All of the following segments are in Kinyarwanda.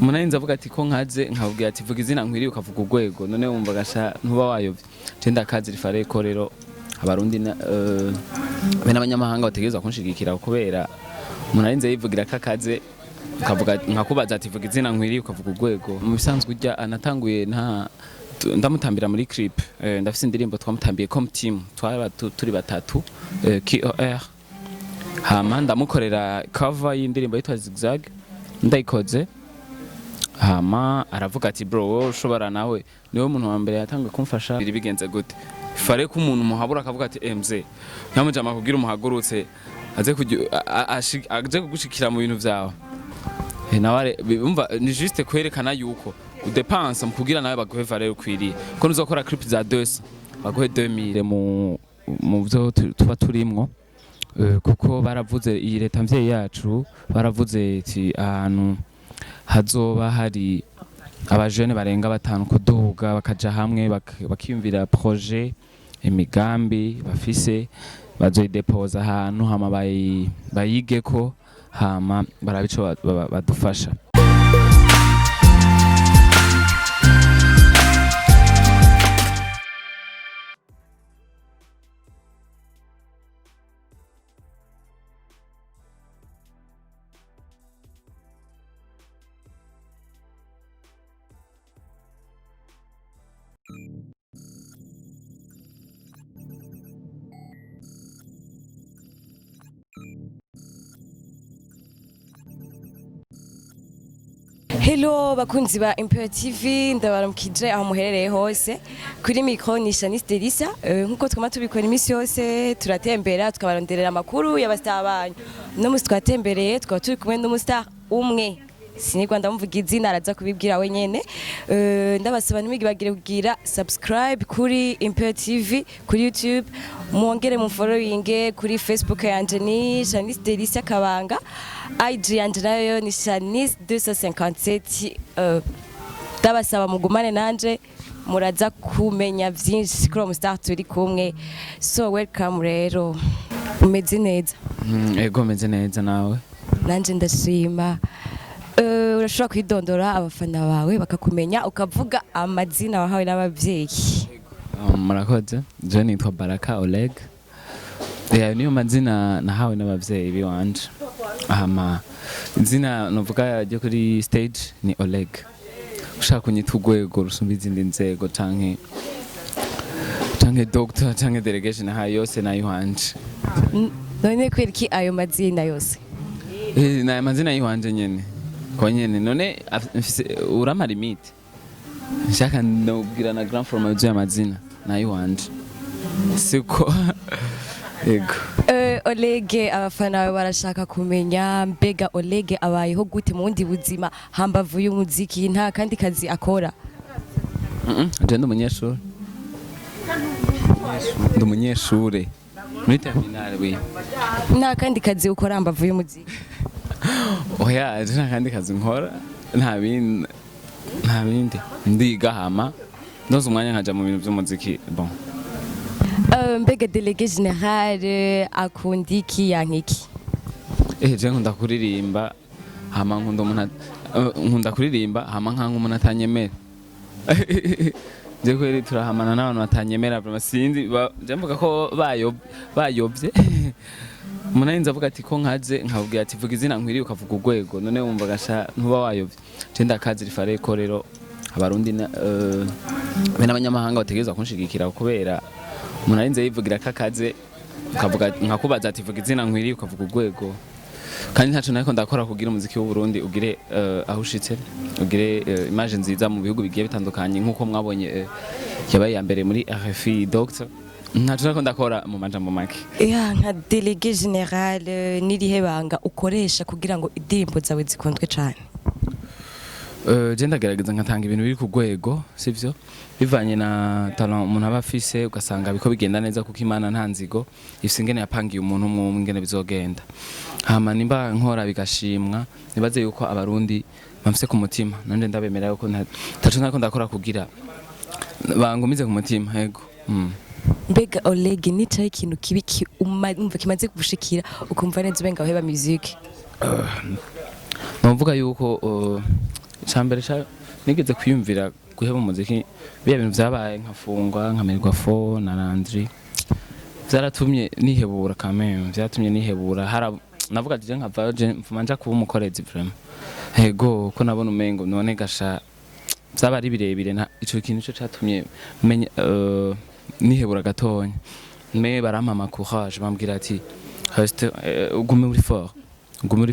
Umuntu avuga ati ko nkaze nkabwira ati vuga izina nkwiriye ukavuga Urwego none wumva gasha ntuba wayovye cenda kazi rifare ko rero abarundi be n'abanyamahanga bategerezwa kunshigikira kubera umuntu yivugira kakaze ukavuga nkakubaza ati vuga izina nkwiriye ukavuga Urwego mu bisanzwe ujya anatanguye ndamutambira muri clip ndafise indirimbo twamutambiye comme team turi batatu KOR hama ndamukorera cover y'indirimbo yitwa Zigzag ndayikoze hama aravuga ati bro wowe ushobora nawe niwe muntu wa mbere yatangiye kumfasha bigenze gute fare ko umuntu muhabura akavuga ati MZ nkamujama kugira umuhagurutse aje kugushikira mu bintu vyawe nawe bumva ni juste kwerekana yuko udepansa mu kugira nawe baguhe valeur ukwiriye ko nuzokora clip za 200 baguhe 2000 mu byo tuba turimwo kuko baravuze iyi leta mvye yacu baravuze ati ahantu hazoba hari abajene barenga 5 kuduga bakaja hamwe bakiyumvira projet imigambi bafise bazoyidepoza ahantu hama bayigeko hama barabico badufasha. Hello bakunzi ba Imperialtv ndabaramukije aho muherereye hose kuri micro ni Delisa nkuko twama tubikora imisi yose turatembera tukabaronderera amakuru y'abastar banyu no musi twatembereye twaba turi kumwe n'umustar umwe sinigwa ndamuvuga izina araza kubibwira we nyene ndabasaba nimigibagire kugira subscribe kuri Imperialtv kuri YouTube mwongere mu following kuri Facebook yanje ni Delisa Kabanga IG yanje nayo ni Shanice 257 ndabasaba mugumane nanje muraza kumenya vyinshi kuri umustar turi kumwe so welcome rero umeze neza ego meze neza nawe nanje ndashima urashobora kwidondora abafana bawe bakakumenya ukavuga amazina wahawe n'abavyeyi murakoze je nitwa Baraka Olegue niyo mazina nahawe n'abavyeyi biwanje hama izina novuga ryo kuri stage ni Olegue ushaka kunyita Urwego rusumba izindi nzego canke doctor canke delegation ha yose nayihwanje none kweriki ayo mazina yose na mazina yihwanje nyene konyene none urama limite nshaka ndobwira na grand format y'amazina nayihwanje siko ego Olegue abafana bawe barashaka kumenya mbega Olegue abayeho gute mu wundi buzima hambavu y'umuziki nta kandi kazi akora je ndumunyeshure muri terminale we nta kandi kazi ukora hambavu y'umuziki oya nta kandi kazi nkora nta bindi ndiga hama ndoze umwanya nkaja mu bintu by'umuziki bon mbega délégué général akunda iki yankiki je nkunda kuririmba hama nkunda kuririmba hama nkanka umuntu atanyemera je kweri turahamana n'abantu batanyemera vraiment sinzi je mvuga ko bayobye umuntu avuga ati ko nkaze nkabwira ati vuga izina nkwiriye ukavuga Urwego none wumva gasha ntuba wayovye cenda kazi rifare ko rero abarundi be n'abanyamahanga bategerezwa kunshigikira kubera umuntu yivugira kakaze ukavuga nkakubaza ati vuga izina nkwiriye ukavuga Urwego kandi ntaco nariko ndakora kugira umuziki w'u Burundi ugire aho ushitse ugire image nziza mu bihugu bigiye bitandukanye nkuko mwabonye yabaye ya mbere muri RFI Doctor ntaco nariko ndakora mu majambo make nka délégué général nirihe banga ukoresha kugira ngo indirimbo zawe zikundwe cyane je ndagerageza nkatanga ibintu biri ku Rwego sivyo bivanye na talent umuntu aba afise ugasanga biko bigenda neza kuko Imana nta nzigo ifise ingene yapangiye umuntu umwe ingene bizogenda hama nimba nkora bigashimwa nibaze yuko abarundi bamfise ku mutima nanje ndabemera yuko ntaco nariko ndakora kugira bangumize ku mutima yego mbega Olegue nicaye ikintu kibi umva kimaze kugushikira ukumva neza ubenga waheba music novuga yuko cambere cha nigeze kwiyumvira guheba umuziki biya bintu vyabaye nkafungwa nkamerwa fo na Landry vyaratumye nihebura kameme vyatumye nihebura navuga ati nkava mfumanja kuba umukorezi vraiment ego ko nabona umengo none gasha vyaba ari birebire na ico kintu cyo catumye menya nihebura gatonya me baramama courage bambwira ati reste ugume uri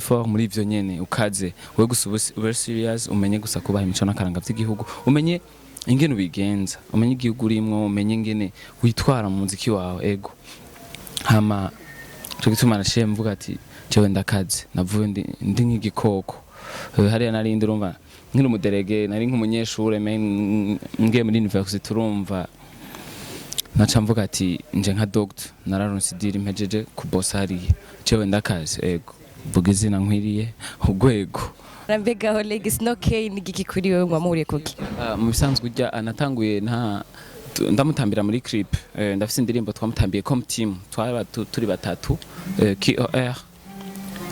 fort muri ivyo nyene ukaze we gusa ube serious umenye gusa kubaha imico n'akaranga vy'igihugu umenye ingene ubigenza umenye igihugu urimwo umenye ingene witwara mu muziki wawe ego hama cyo gituma nashiye mvuga ati jewe ndakaze navuye ndi nk'igikoko hariya narindi urumva nkiri umuderege nari nk'umunyeshure ngiye muri university turumva naca mvuga ati nje nka doctor nararonse idiri mpejeje ku boss hariya jewe ndakaze ego vuga izina nkwiriye Urwego Mbega Olegue Snokey nigiki kuri wewe mwamuriye kuki mu bisanzwe ujya anatanguye ndamutambira muri clip ndafise indirimbo twamutambiye comme team twaba turi batatu KOR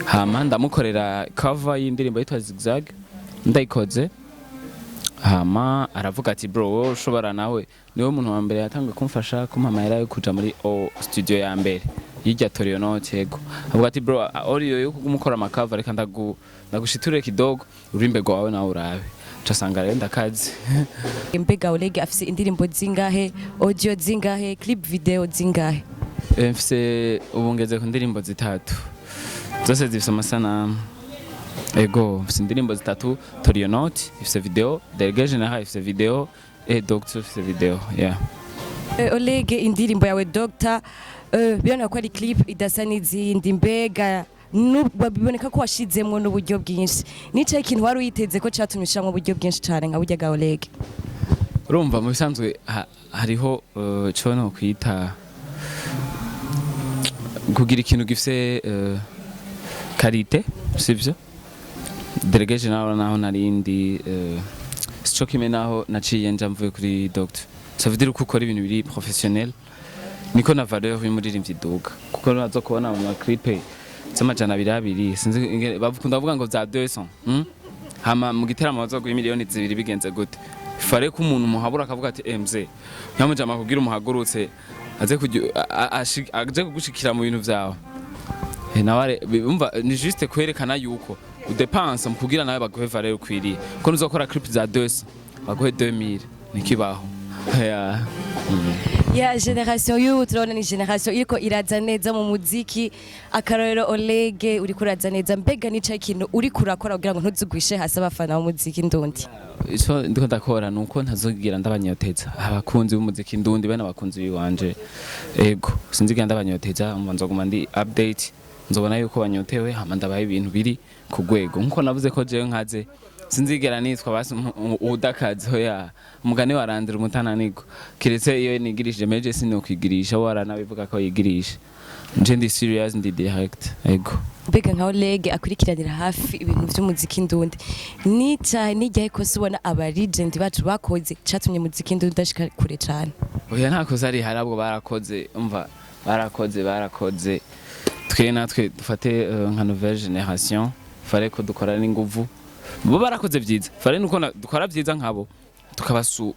hama ndamukorera cover y'indirimbo yitwa Zigzag ndayikoze hama aravuga ati bro wowe ushobora nawe niwe muntu wa mbere yatangiye kumfasha kumpamahera yo kuja muri studio ya mbere yijya Torio Notego avuga ati bro audio yo kumukora amakava reka ndagushiture kidogo urimbe gwawe nawe urabe casanga rero ndakazi Mbega Olegue afise indirimbo zingahe audio zingahe clip video zingahe mfise ubungeze ku ndirimbo zitatu zose zifise amasanamu ego mfise indirimbo zitatu Torio Not ifise video Delegation na ifise video Doctor ifise video yeah Olegue indirimbo yawe Doctor bibona ko ari clip idasa n'izindi mbega babiboneka ko washizemwo n'uburyo bwinshi nicaye ikintu wari uyiteze ko cyatumishamo uburyo bwinshi cyane nka burya ga Olegue urumva mu bisanzwe hariho cyo no kwita kugira ikintu gifise karite sivyo Delegation naho narindi sico kimwe naho naciye nja mvuye kuri Doctor ça veut dire ko ukora ibintu biri professionnel niko na valeur y'umuririmbyi duga kuko nazo kubona mu clip z'amajana 200 sinzi bakunda bavuga ngo za 200 hama mu giteramo bazogwa miliyoni 2 bigenze gute fare ko umuntu muhabura akavuga ati MZ nyamujama kugira umuhagurutse aje kugushikira mu bintu vyawe nawe umva ni juste kwerekana yuko udepense mu kugira nawe baguhe valeur ukwiriye ko nuzokora clip za 200 baguhe 2000 nikibaho ya generation y'ubu turabona ni generation iriko iraza neza mu muziki akarorero Olegue uri kuraza neza mbega nica ikintu uri kurakora kugira ngo ntuzugwishe hasi abafana b'umuziki ndundi ico ndiko ndakora nuko ntazogira ndabanyoteza abakunzi b'umuziki ndundi bene abakunzi biwanje ego sinzigira ndabanyoteza nzoguma ndi update nzobona yuko banyotewe hama ndabaye ibintu biri ku Rwego nkuko navuze ko jewe nkaze sinzigera nitwa basi udakazi hoya umugane warandira umutananigo kiretse iyo nigirije meje sinokwigirisha waranabivuga ko yigirisha nje ndi serious ndi direct ego mbega nka Olegue akurikiranira hafi ibintu by'umuziki ndundi nijya ko subona aba legend bacu bakoze catumye muziki ndundi dashika kure cyane oya ntakoze ari harabwo barakoze umva barakoze twe natwe dufate nka nouvelle génération fare ko dukora n'inguvu bo barakoze vyiza fare nuko dukora vyiza nkabo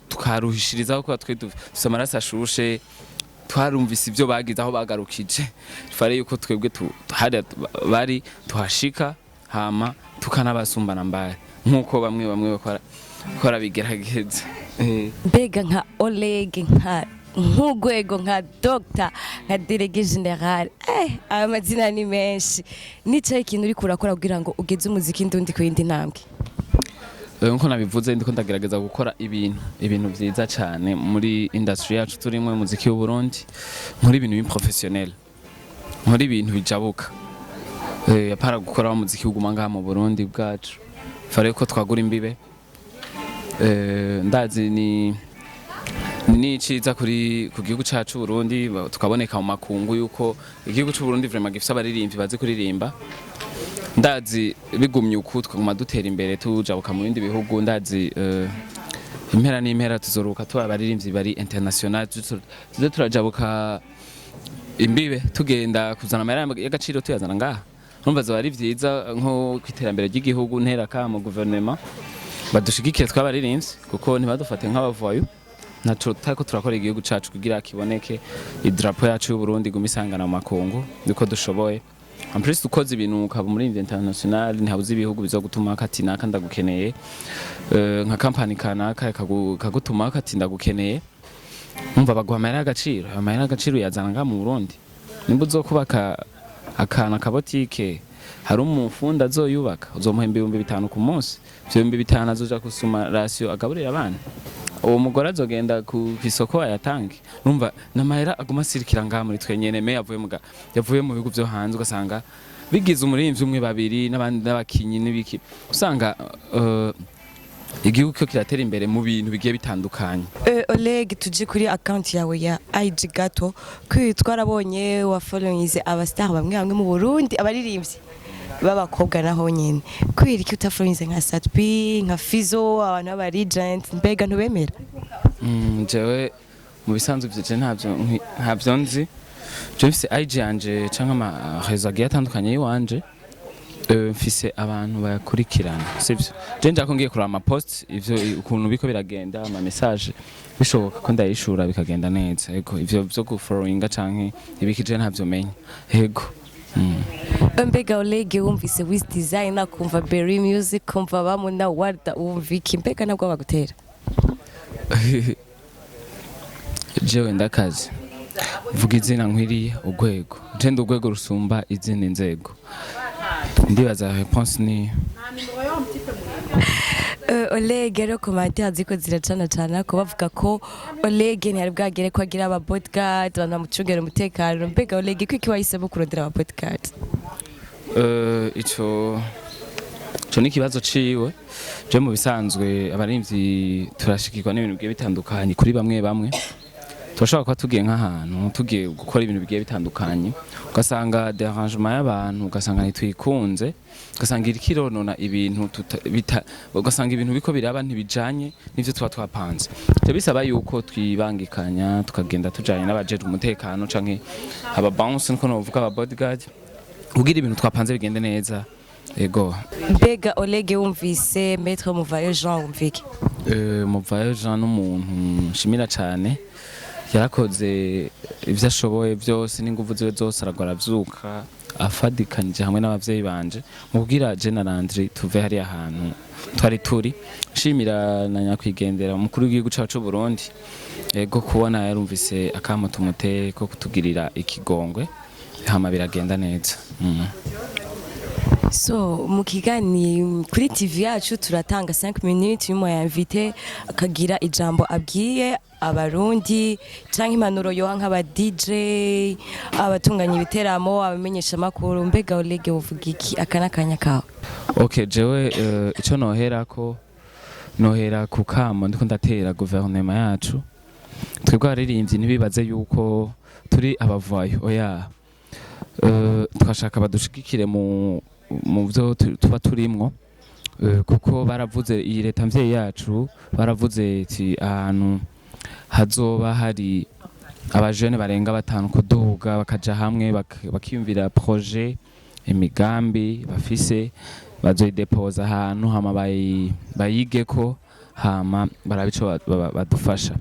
tukaruhishirizaho ko twe dufise amaraso ashushe twarumvise ivyo bagize aho bagarukije fare yuko twebwe bari tuhashika hama tukanabasumbana mbare nkuko bamwe bakora bigerageza mbega nka Olegue nk'Urwego nka Doctor nka Délégué Général amazina ni menshi nicaye ikintu uri kurakora kugira ngo ugeze umuziki ndundi ko yindi ntambwe nko nabivuze ndiko ndagerageza gukora ibintu vyiza cyane muri industry yacu turimo umuziki w'u Burundi muri ibintu professionnel muri ibintu bijabuka yapara gukora umuziki w'uguma ngaha mu Burundi bwacu fare ko twagura imbibe ndazi ni ciza ku gihugu cacu Burundi tukaboneka mu makungu yuko igihugu cy'u Burundi vraiment gifite abaririmvyi bazi kuririmba ndazi bigumye uku twaguma dutera imbere tujabuka mu bindi bihugu ndazi impera n'impera tuzoruka twabaririmvyi bari international tuze turajabuka imbibe tugenda kuzana amahera y'agaciro tuyazana ngaha numva zo ari vyiza nko kwiterambere ry'igihugu ntera ka mu gouvernement badushigikire tw'abaririmbyi kuko ntibadufate nk'abavoyo naco tariko turakora igihugu cacu kugira kiboneke idrapo yacu y'u Burundi gumisangana mu makungu niko dushoboye en plus dukoze ibintu ukaba muri international ntihabuze ibihugu bizogutuma kati naka ndagukeneye nka company kanaka kagutuma kati ndagukeneye umva bagwamara agaciro yazanga mu Burundi nimba uzokubaka akana kabotike hari umufunda azoyubaka uzomuhemba 5,000 ku munsi 5,000 azoja kusuma ratio agaburira abana uwo mugore azogenda ku isoko ayatange numva namahera aguma sirikira ngaha muri twenyene me yavuye mu bihugu byo hanze ugasanga bigize umurimvyi umwe babiri n'abandi n'abakinyi n'ibiki usanga igihugu cyo kiratera imbere mu bintu bigiye bitandukanye. Olegue tuje kuri account yawe ya IG gato twarabonye wa followinze abastar bamwe mu Burundi abaririmbyi b'abakobwa naho nyene kwira iki utafollowinze nka Satbi nka Fizo abantu aba regent mbega ntubemera jewe mu bisanzwe bye ntabyo nzi je mfise IG yanje canke ama réseau agiye atandukanye yiwanje mfise abantu bayakurikirana sivyo je ndako ngiye kuraba ama post ivyo ukuntu biko biragenda ama message bishoboka ko ndayishura bikagenda neza yego ivyo byo gufollowinga canke ibikije ntavyo menya yego mbega Olegue wumvise Wiz Design kumva Berry Music kumva bamuna Walda wumviki mbega nabwo bagutera jewe ndakazi vuga izina nkwiriye Urwego je ndi Urwego rusumba izindi nzego ndibaza réponse ni Olegue rero commentaire ziko ziracana ko bavuga ko Olegue ntiyari bwagere ko agira aba bodyguard banamucungera umutekano mbega Olegue kwiki wahisemo kurondera aba bodyguard ico ni kibazo ciwe je mu bisanzwe abarimvyi turashikirwa n'ibintu bigiye bitandukanye kuri bamwe turashobora kuba tugiye nk'ahantu tugiye gukora ibintu bigiye bitandukanye ugasanga derangement y'abantu ugasanga ntitwikunze ugasanga irikironona ibintu ugasanga ibintu biko biraba ntibijanye n'ivyo tuba twapanze bisaba yuko twibangikanya tukagenda tujanye n'abajeje umutekano canke aba bounce nko novuga aba bodyguard kugira ibintu twapanze bigende neza ego mbega Olegue wumvise Maître Muvayo Jean wumviki Muvayo Jean n'umuntu nshimira cane yarakoze ivyo ashoboye byose n'inguvu ziwe zose aragora avyuka afadikanije hamwe n'abavyeyi banje mu kugira je na Landry tuve hari ahantu twari turi nshimira na nyakwigendera umukuru w'igihugu cacu Burundi ego kubona yarumvise akamo tumuteye ko kutugirira ikigongwe hama biragenda neza So mukigani kuri TV yacu turatanga 5 minutes yumo ya invité akagira ijambo abwiye abarundi canke impanuro yoha nk'aba DJ abatunganya ibiteramo abamenyesha makuru mbega Olegue uvuga iki akanakanya kawe Okay jewe ico nohera ku kamo ndiko ndatera gouvernement yacu twebwe abaririmbyi ntibibaze yuko turi abavayo oya twashaka badushigikire mu byo tuba turimwo kuko baravuze iyi leta mvyeyi yacu baravuze ati ahantu hazoba hari abajene barenga 5 kuduga bakaja hamwe bakiyumvira projet imigambi bafise bazoyidepoza ahantu hama bayigeko hama barabico badufasha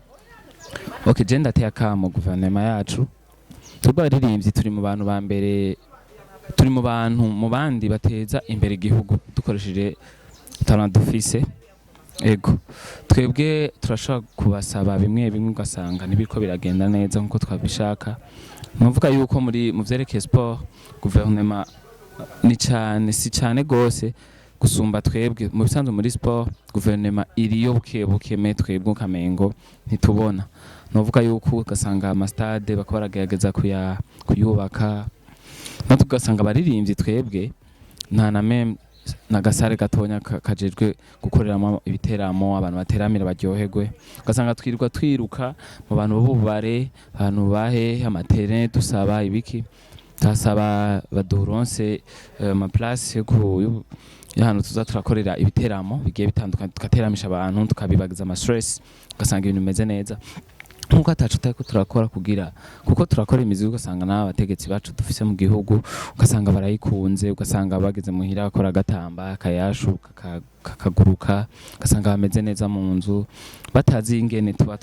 okay je ndateye akamo gouvernement yacu tubaririmbyi turi mu bantu ba mbere turi mu bantu mu bandi bateza imbere igihugu dukoresheje talent dufise ego twebwe turashaka kubasaba bimwe ugasanga nibiko biragenda neza nkuko twabishaka muvuga yuko mu vyerekeye sport gouvernement ni si cyane gose gusumba twebwe mu bisanzwe muri sport gouvernement iriyo bukebuke twebwe ukamengo ntitubona novuga yuko ugasanga ama stade bakora baragerageza kuyubaka no tugasanga abaririmbyi twebwe nta na meme nagasare gatonya kajejwe gukoreramo ibiteramo abantu bateramira baryoherwe ugasanga twiruka mu bantu b'ubare abantu bahe amaterrain dusaba ibiki tasaba baduronse ma place y'ahantu tuza turakorera ibiteramo bigiye bitandukanye tugateramisha abantu tukabibagiza ama stress ugasanga ibintu bimeze neza nkuko atacu tariko turakora kugira kuko turakora imizigo ugasanga n'abategetsi bacu dufise mu gihugu ugasanga barayikunze ugasanga bageze muhira akora gatamba akayashu kakaguruka ugasanga bameze neza mu nzu batazi ingene tuba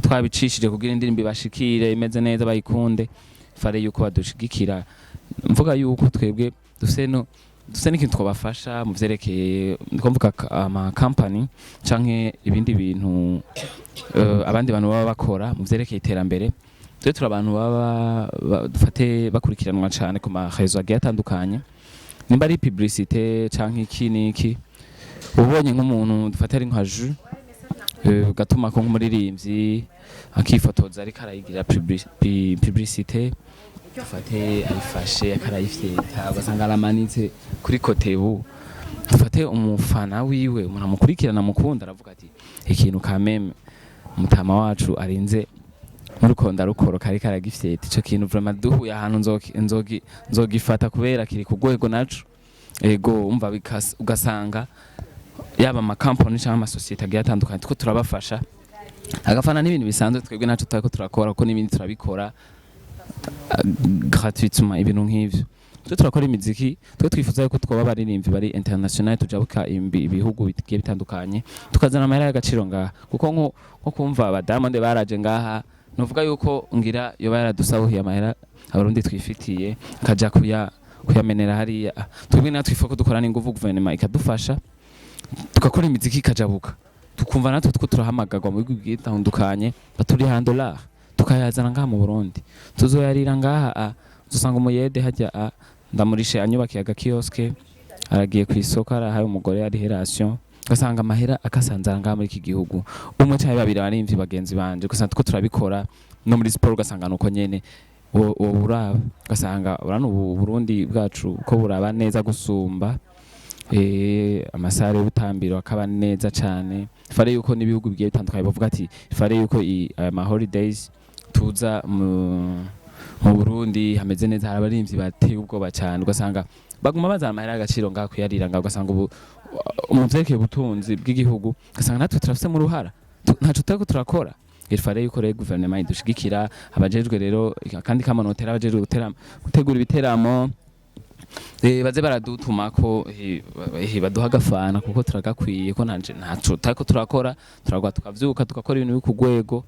twabicishije kugira indirimbo bashikire imeze neza bayikunde fare yuko badushigikira mvuga yuko twebwe dufise n'ikintu twabafasha mu vyerekeye ndikuvuga ama company canke ibindi bintu abandi bantu baba bakora mu vyerekeye iterambere twe turi abantu baba dufate bakurikiranwa cyane ku ma réseaux agiye atandukanye nimba ari publicité canke iki niki ubonye nk'umuntu dufate ari nka Ju gatuma ko nk'umuririmbyi akifotoza ariko arayigira publicité dufate ayifashe akarayifyeta ugasanga aramanitse kuri kotebu dufate umufana wiwe umuntu amukurikirana mukunda aravuga ati ikintu kameme mutama wacu arinze murukonda rukoro kari karagifyeta ico kintu vraiment duhuye ahantu nzogifata kubera kiri ku rwego nacu ego umva ugasanga yaba ama company cyangwa ama societe agiye atandukanye tuko turabafasha agafana n'ibintu bisanzwe twebwe nacu turako turakora ko n'ibindi turabikora gratuitement ibintu nk'ivyo turakora imiziki twifuza yuko twoba baririmbyi bari international tujabuka ibihugu bigiye bitandukanye tukazana amahera y'agaciro ngaha kuko nko kumva abadamande baraje ngaha novuga yuko ngira yo baradusabuhiye amahera abarundi twifitiye kaja kuyamenera hariya twebwe natwe twifuza ko dukora n'inguvu guverinoma ikadufasha tukakora imiziki ikajabuka tukumva natwe tuko turahamagarwa mu bihugu bigiye bitandukanye baturi $100 tukayazana ngaha mu Burundi tuzoyarira ngaha uzosanga umuyede hajya ndamurishe anyubakiye agakioske aragiye ku isoko arahaye umugore ari relation ugasanga amahera akasanzara ngaha muri iki gihugu umwe cyane babiri barimvyi bagenzi banje ugasanga tuko turabikora no muri sport ugasanga nuko nyene uraba ugasanga urano Burundi bwacu ko buraba neza gusumba amasare y'ubutambiro akaba neza cyane fare yuko n'ibihugu bigiye bitandukanye bavuga ati fare yuko ama holidays tuza mu Burundi hameze neza harabarimvyi bateye ubwoba cyane ugasanga baguma bazana amahera y'agaciro ngaha kuyarira ngaha ugasanga umuvyerekeye ubutunzi bw'igihugu ugasanga natwe turafise mu ruhara ntaco turiko turakora fare yuko rero guverinoma idushigikira abajejwe rero kandi kamanotera abajejwe gutegura ibiteramo baze baradutuma ko baduha agafana kuko turagakwiye ko ntaco tariko turakora turagwa tukavyuka tugakora ibintu biri ku rwego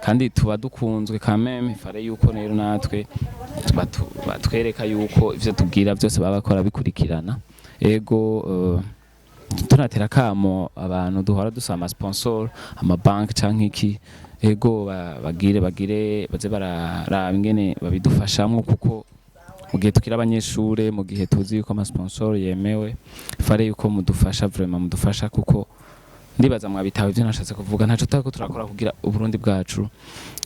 kandi tuba dukunzwe kameme fare yuko rero natwe batwereka yuko ivyo tubwira byose baba bakora bikurikirana ego tunatera kamo abantu duhora dusaba sponsor ama bank canke iki ego bagire baze bararaba ingene babidufashamwe kuko mu gihe tukira abanyeshure mu gihe tuzi yuko ama sponsor yemewe fare yuko mudufasha vraiment mudufasha kuko ndibaza mwabitawe ivyo nashatse kuvuga ntaco tariko turakora kugira Uburundi bwacu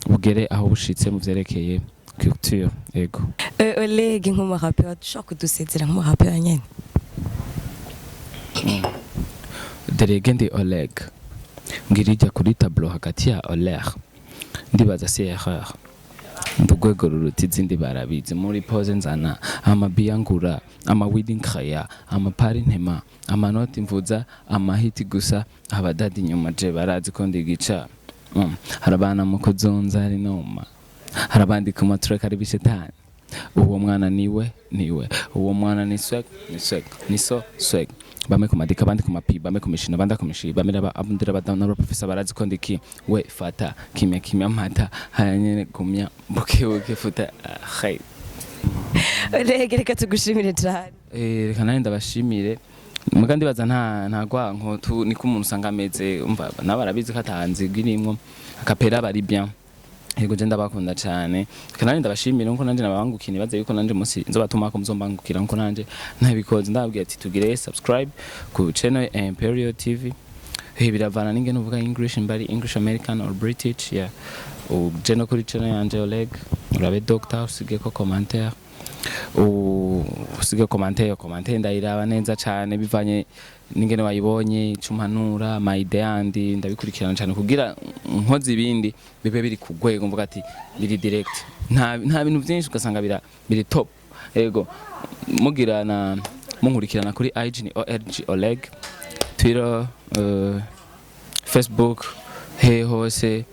bugere aho bushitse mu vyerekeye culture ego Olegue nk'umurapeur dushaka kudusezera nk'umurapeur nyene Derege ndi Olegue ngirija kuri tableau hagati ya Olegue ndibaza si erreur ndugwego ruruti izindi barabizi muri pose nzana amabiyangura ama wedding craya ama pari ntema amanoti mvuza amahiti gusa abadadi nyuma je barazi ko ndigica harabana mu kuzonza ari noma harabandi ku matreka ari bishetani uwo mwana niwe uwo mwana ni swag ni so swag bame kumadika bandi kumapi bame kumishina banda kumishi bamira abundira badana professor barazi ko ndiki we fata kimya mata hanyene kumya buke futa hay reka tugushimire cyane reka nari ndabashimire mugandi baza nta gwanko niko umuntu usanga ameze umva nabarabizi katanze girimwo akapera bari bien yego je ndabakunda cyane kandi ndabashimira nko nanje nabangukini baze yuko nanje musi nzobatuma ko muzombangukira nko nanje ntabikoze ndabwiye ati tugire subscribe ku channel Imperialtv biravana n'ingene uvuga English mbari English American or British yeah je no kuri channel yanje Olegue urabe doctor usige ko commentaire usige commentaire ndayiraba neza cyane bivanye n'ingene wayibonye cumpanura ama idea yandi ndabikurikirana cyane kugira nkoze ibindi bibe biri ku rwego mvuga ati biri direct nta bintu byinshi ugasanga biri top yego mugirana munkurikirana kuri IG ni Olegue Twitter Facebook he hose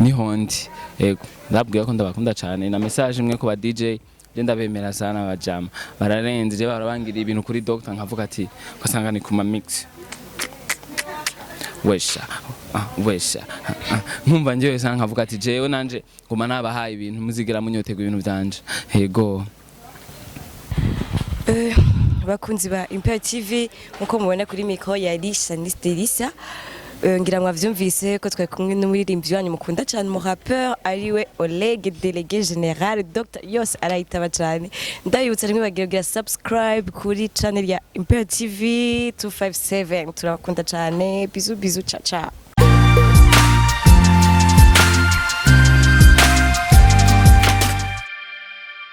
niho ndi yego ndabwiye ko ndabakunda cyane na message imwe ku ba DJ je ndabemera sana abajama bararenze je barabangira ibintu kuri doctor nkavuga ati ugasanga ni kuma mix wesha nkumva njewe sana nkavuga ati jewe nanje ngoma nabahaye ibintu muzigira munyotegwa ibintu byanje yego bakunzi ba Imperialtv nkuko mubona kuri micro ya Lisha Nisterisa ngira mwavyumvise ko twari kumwe n'umuririmbyi wanyu mukunda cyane mu rappeur ariwe Olegue délégué général Dr yose arayitaba cyane ndayibutsa rimwe bagira subscribe kuri channel ya Imperialtv 257 turabakunda cyane bizu bizu cha cha